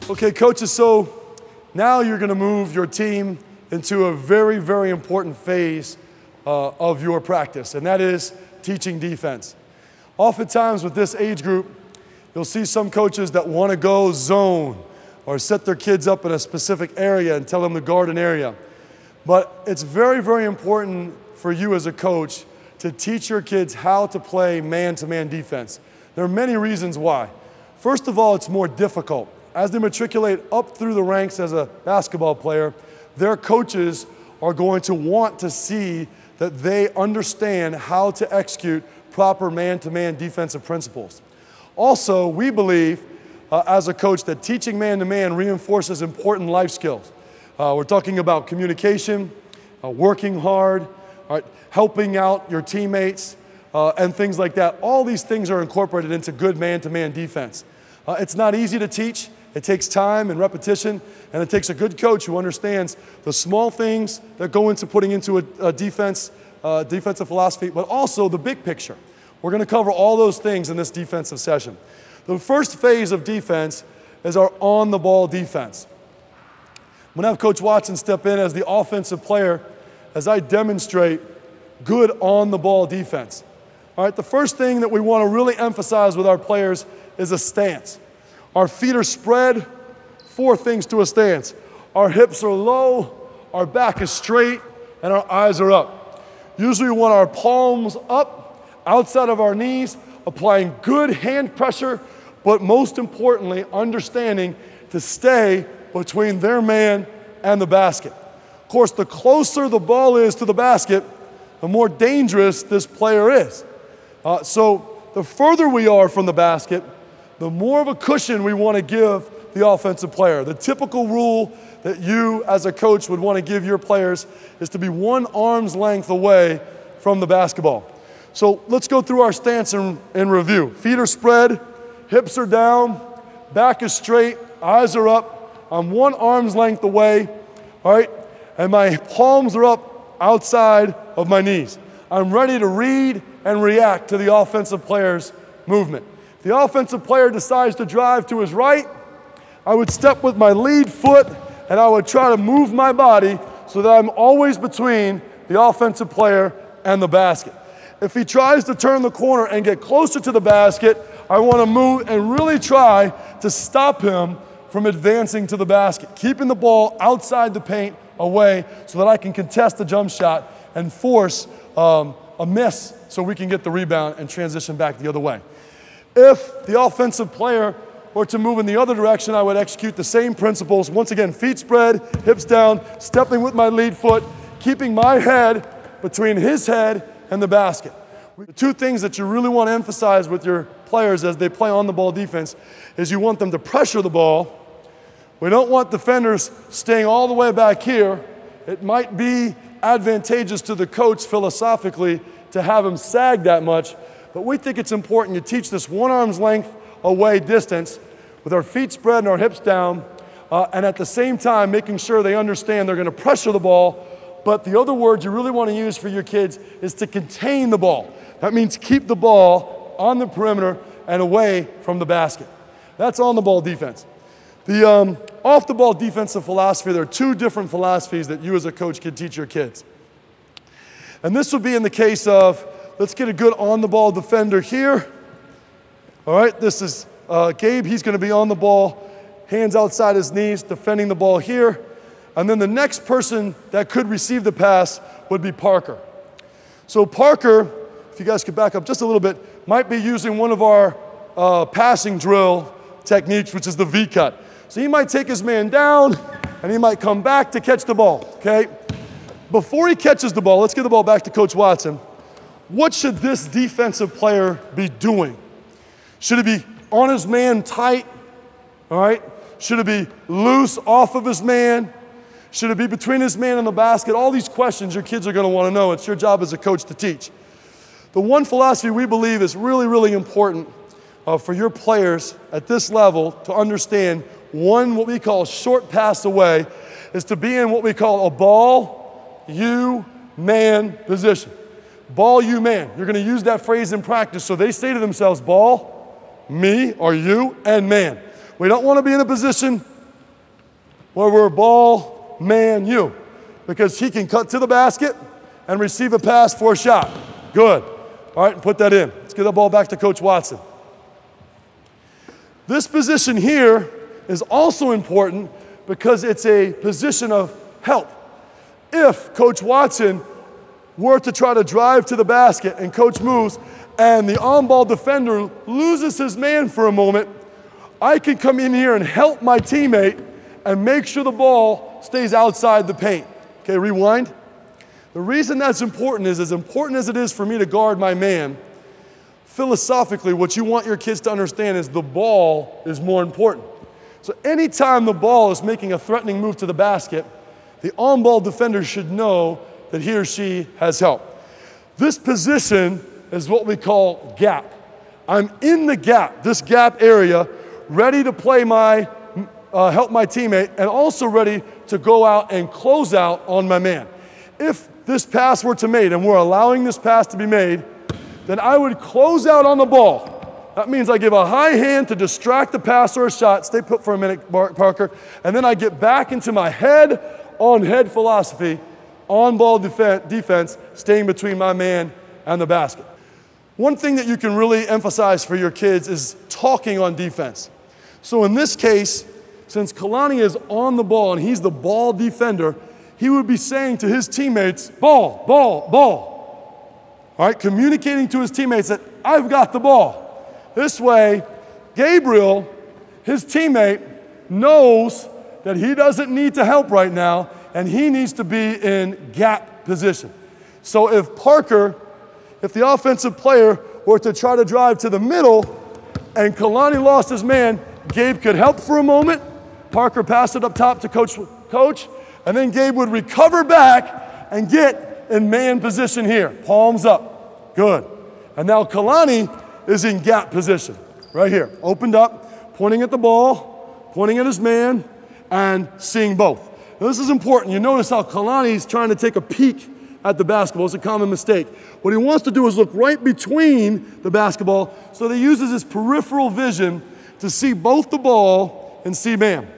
Okay, coaches, so now you're going to move your team into a very, very important phase of your practice, and that is teaching defense. Oftentimes with this age group, you'll see some coaches that want to go zone or set their kids up in a specific area and tell them to guard an area. But it's very, very important for you as a coach to teach your kids how to play man-to-man defense. There are many reasons why. First of all, it's more difficult. As they matriculate up through the ranks as a basketball player, their coaches are going to want to see that they understand how to execute proper man-to-man defensive principles. Also, we believe as a coach that teaching man-to-man reinforces important life skills. We're talking about communication, working hard, helping out your teammates, and things like that. All these things are incorporated into good man-to-man defense. It's not easy to teach. It takes time and repetition, and it takes a good coach who understands the small things that go into putting into a defensive philosophy, but also the big picture. We're going to cover all those things in this defensive session. The first phase of defense is our on-the-ball defense. I'm going to have Coach Watson step in as the offensive player as I demonstrate good on-the-ball defense. All right, the first thing that we want to really emphasize with our players is a stance. Our feet are spread, 4 things to a stance. Our hips are low, our back is straight, and our eyes are up. Usually we want our palms up, outside of our knees, applying good hand pressure, but most importantly, understanding to stay between their man and the basket. Of course, the closer the ball is to the basket, the more dangerous this player is. So the further we are from the basket, the more of a cushion we want to give the offensive player. The typical rule that you as a coach would want to give your players is to be 1 arm's length away from the basketball. So let's go through our stance in review. Feet are spread, hips are down, back is straight, eyes are up. I'm 1 arm's length away, all right? And my palms are up outside of my knees. I'm ready to read and react to the offensive player's movement. If the offensive player decides to drive to his right, I would step with my lead foot and I would try to move my body so that I'm always between the offensive player and the basket. If he tries to turn the corner and get closer to the basket, I want to move and really try to stop him from advancing to the basket, keeping the ball outside the paint away so that I can contest the jump shot and force a miss so we can get the rebound and transition back the other way. If the offensive player were to move in the other direction, I would execute the same principles. Once again, feet spread, hips down, stepping with my lead foot, keeping my head between his head and the basket. The 2 things that you really want to emphasize with your players as they play on the ball defense is you want them to pressure the ball. We don't want defenders staying all the way back here. It might be advantageous to the coach philosophically to have him sag that much, but we think it's important you teach this 1 arm's length away distance with our feet spread and our hips down, and at the same time making sure they understand they're going to pressure the ball. But the other word you really want to use for your kids is to contain the ball. That means keep the ball on the perimeter and away from the basket. That's on the ball defense. The off the ball defensive philosophy, there are 2 different philosophies that you as a coach can teach your kids. And this would be in the case of, let's get a good on the ball defender here. All right, this is Gabe. He's going to be on the ball, hands outside his knees, defending the ball here. And then the next person that could receive the pass would be Parker. So Parker, if you guys could back up just a little bit, might be using one of our passing drill techniques, which is the V-cut. So he might take his man down, and he might come back to catch the ball, okay? Before he catches the ball, let's get the ball back to Coach Watson. What should this defensive player be doing? Should he be on his man tight, all right? Should it be loose off of his man? Should it be between his man and the basket? All these questions your kids are going to want to know. It's your job as a coach to teach. The one philosophy we believe is really, really important for your players at this level to understand, one, what we call short pass away, is to be in what we call a ball, you, man position. Ball, you, man. You're going to use that phrase in practice. So they say to themselves, ball, me, or you, and man. We don't want to be in a position where we're ball, man, you. Because he can cut to the basket and receive a pass for a shot. Good. All right, put that in. Let's get the ball back to Coach Watson. This position here is also important because it's a position of help. If Coach Watson were to try to drive to the basket and coach moves and the on-ball defender loses his man for a moment, I can come in here and help my teammate and make sure the ball stays outside the paint. Okay, rewind. The reason that's important is, as important as it is for me to guard my man, philosophically, what you want your kids to understand is the ball is more important. So anytime the ball is making a threatening move to the basket, the on-ball defender should know that he or she has help. This position is what we call gap. I'm in the gap, this gap area, ready to play help my teammate, and also ready to go out and close out on my man. If this pass were to be made, and we're allowing this pass to be made, then I would close out on the ball. That means I give a high hand to distract the pass or a shot. Stay put for a minute, Parker. And then I get back into my head-on-head philosophy, on-ball defense, staying between my man and the basket. One thing that you can really emphasize for your kids is talking on defense. So in this case, since Kalani is on the ball and he's the ball defender, he would be saying to his teammates, ball, ball, ball. All right, communicating to his teammates that I've got the ball. This way, Gabriel, his teammate, knows that he doesn't need to help right now and he needs to be in gap position. So if the offensive player were to try to drive to the middle and Kalani lost his man, Gabe could help for a moment. Parker passed it up top to coach, and then Gabe would recover back and get in man position here. Palms up. Good. And now Kalani is in gap position right here. Opened up, pointing at the ball, pointing at his man, and seeing both. Now, this is important. You notice how Kalani's trying to take a peek at the basketball. It's a common mistake. What he wants to do is look right between the basketball, so that he uses his peripheral vision to see both the ball and see man.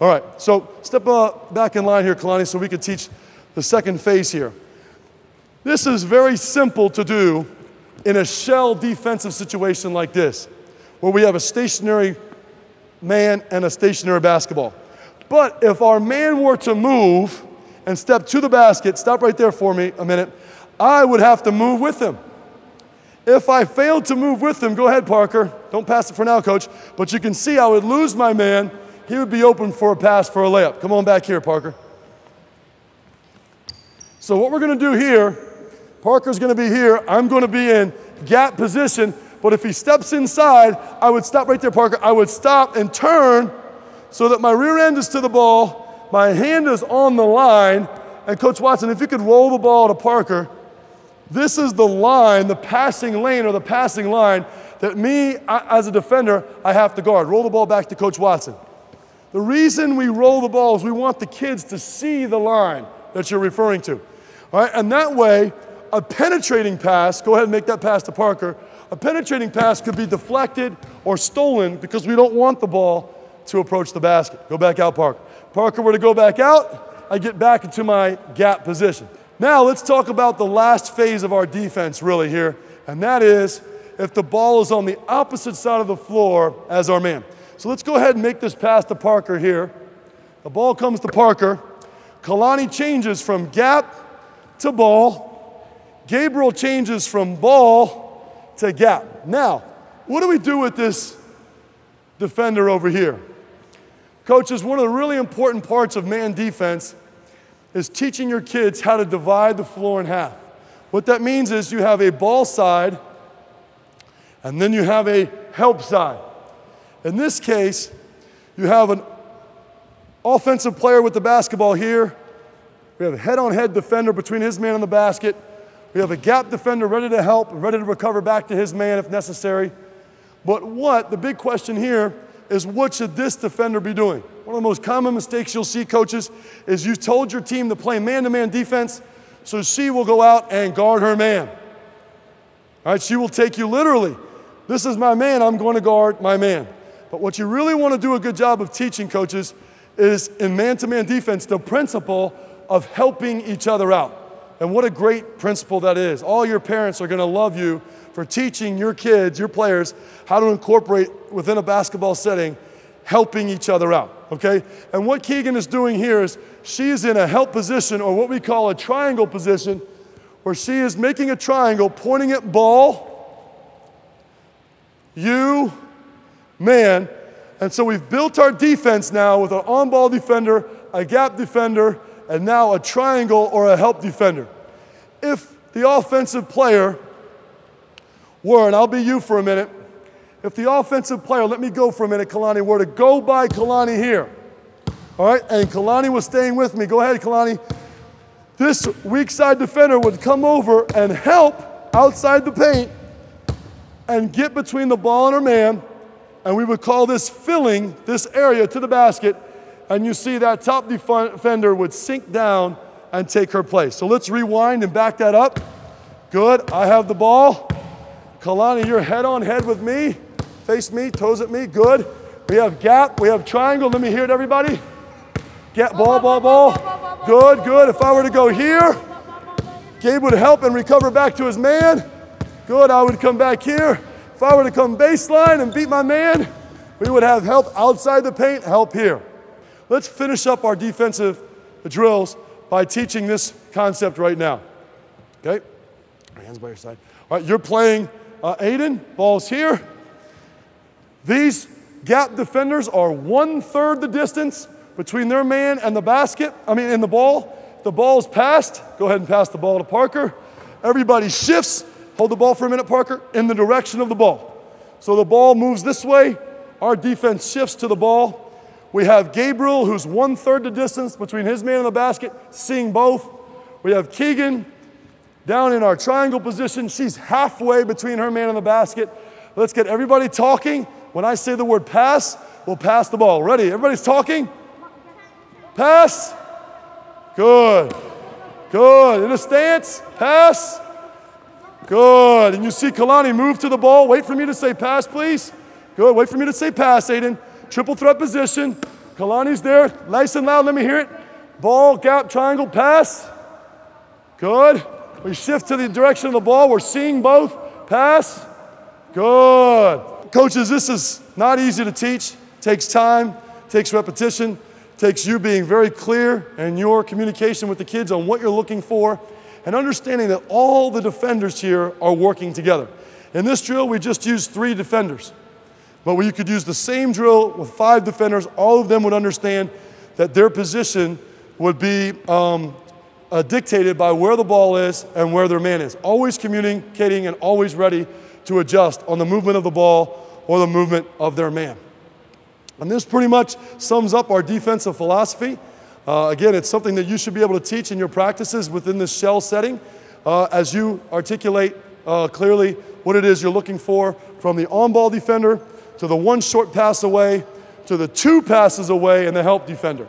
All right, so step back in line here, Kalani, so we can teach the second phase here. This is very simple to do in a shell defensive situation like this, where we have a stationary man and a stationary basketball. But if our man were to move and step to the basket, stop right there for me a minute, I would have to move with him. If I failed to move with him, go ahead, Parker. Don't pass it for now, coach. But you can see I would lose my man. He would be open for a pass for a layup. Come on back here, Parker. So what we're going to do here, Parker's going to be here. I'm going to be in gap position. But if he steps inside, I would stop right there, Parker. I would stop and turn so that my rear end is to the ball, my hand is on the line. And Coach Watson, if you could roll the ball to Parker, this is the line, the passing lane or the passing line that me, as a defender, I have to guard. Roll the ball back to Coach Watson. The reason we roll the ball is we want the kids to see the line that you're referring to. All right, and that way, a penetrating pass, go ahead and make that pass to Parker, a penetrating pass could be deflected or stolen because we don't want the ball to approach the basket. Go back out, Parker. Parker were to go back out, I get back into my gap position. Now let's talk about the last phase of our defense really here, and that is if the ball is on the opposite side of the floor as our man. So let's go ahead and make this pass to Parker here. The ball comes to Parker. Kalani changes from gap to ball. Gabriel changes from ball to gap. Now, what do we do with this defender over here? Coaches, one of the really important parts of man defense is teaching your kids how to divide the floor in half. What that means is you have a ball side and then you have a help side. In this case, you have an offensive player with the basketball here. We have a head-on-head defender between his man and the basket. We have a gap defender ready to help, ready to recover back to his man if necessary. But the big question here is what should this defender be doing? One of the most common mistakes you'll see, coaches, is you told your team to play man-to-man defense, so she will go out and guard her man. All right, she will take you literally. This is my man, I'm going to guard my man. But what you really want to do a good job of teaching, coaches, is in man-to-man defense the principle of helping each other out. And what a great principle that is. All your parents are going to love you for teaching your kids, your players, how to incorporate within a basketball setting, helping each other out, okay? And what Keegan is doing here is she is in a help position, or what we call a triangle position, where she is making a triangle, pointing at ball, you, man. And so we've built our defense now with an on-ball defender, a gap defender, and now a triangle or a help defender. If the offensive player were, and I'll be you for a minute, if the offensive player, let me go for a minute, Kalani, were to go by Kalani here, all right, and Kalani was staying with me, go ahead, Kalani. This weak side defender would come over and help outside the paint and get between the ball and her man, and we would call this filling this area to the basket, and you see that top defender would sink down and take her place. So let's rewind and back that up. Good, I have the ball. Kalani, you're head on head with me. Face me, toes at me, good. We have gap, we have triangle. Let me hear it, everybody. Get ball, ball, ball. Good, good. If I were to go here, Gabe would help and recover back to his man. Good, I would come back here. If I were to come baseline and beat my man, we would have help outside the paint, help here. Let's finish up our defensive drills by teaching this concept right now. Okay? Hands by your side. All right, you're playing Aiden, ball's here. These gap defenders are 1/3 the distance between their man and the basket, in the ball. The ball's passed. Go ahead and pass the ball to Parker. Everybody shifts. Hold the ball for a minute, Parker, in the direction of the ball. So the ball moves this way. Our defense shifts to the ball. We have Gabriel, who's 1/3 the distance between his man and the basket, seeing both. We have Keegan down in our triangle position. She's halfway between her man and the basket. Let's get everybody talking. When I say the word pass, we'll pass the ball. Ready? Everybody's talking? Pass. Good. Good. In a stance. Pass. Good. And you see Kalani move to the ball. Wait for me to say pass, please. Good. Wait for me to say pass, Aiden. Triple threat position. Kalani's there. Nice and loud. Let me hear it. Ball, gap, triangle, pass. Good. We shift to the direction of the ball. We're seeing both. Pass. Good. Coaches, this is not easy to teach. Takes time, takes repetition, takes you being very clear in your communication with the kids on what you're looking for, and understanding that all the defenders here are working together. In this drill, we just used 3 defenders. But you could use the same drill with 5 defenders. All of them would understand that their position would be dictated by where the ball is and where their man is. Always communicating and always ready to adjust on the movement of the ball or the movement of their man. And this pretty much sums up our defensive philosophy. Again, it's something that you should be able to teach in your practices within this shell setting as you articulate clearly what it is you're looking for from the on-ball defender to the 1 short pass away to the 2 passes away and the help defender.